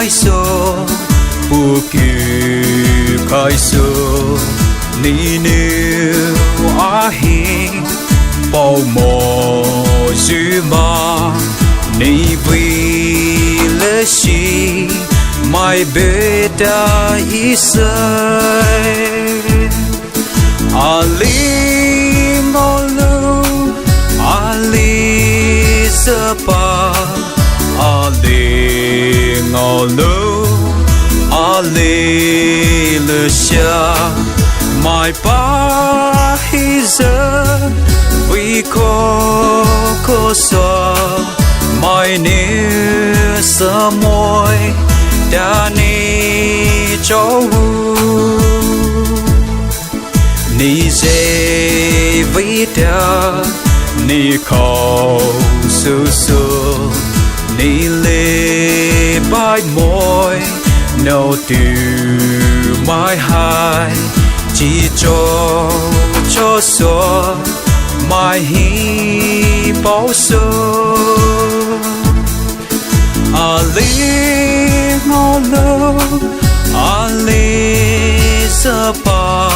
khai số bu kiu khai số ni niu a hi bao mò dư ma ni vi lê si mai beta isai ali molu ali sapa ali ngolu ali le sha mai pa hiza vi ko so mai ni sa moi đã ni cho ni dễ vĩ đa ni khâu su su ni lê bài môi nấu từ mai hai chỉ cho số mai hi bao số ali ngolo ali sapa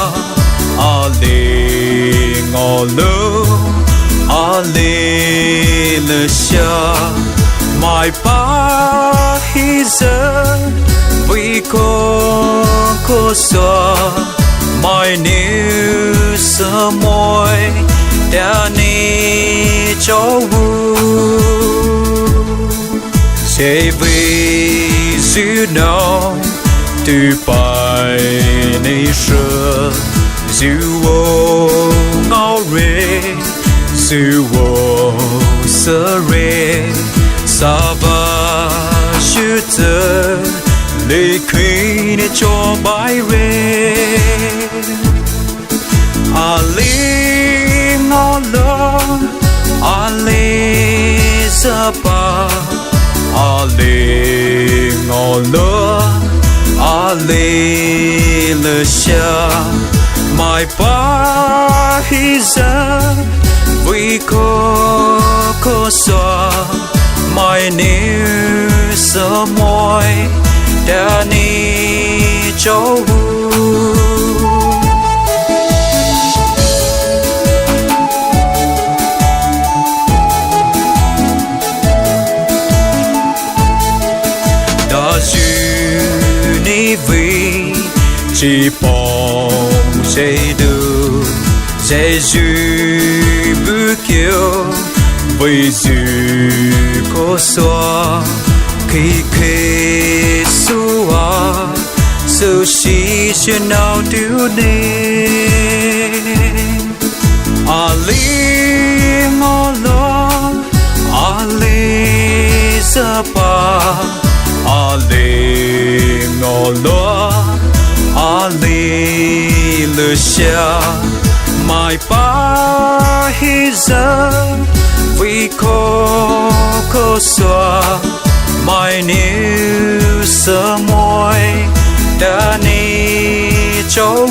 ali ngolo ali le sha mai pa hiza vi ko so mai new sa moi đã ni cho sẽ vì dư nào từ bài này sơ dư vô ngao rê dư vô sơ rê sa va sư tơ lê khi để cho bài rê ali ngao lo ali sapa ali ngolo ali le sha mai pa hiza vi ko so mai ni sa moi đã ni cho vì chỉ bỏ dễ được dễ dư bữa kiều vì dư có xóa khi xóa sự chỉ chưa nào丢nên ali ngolo ali sapa ali ngolo ali le sha mai pa hiza vi ko so mai new sa moi đã ni cho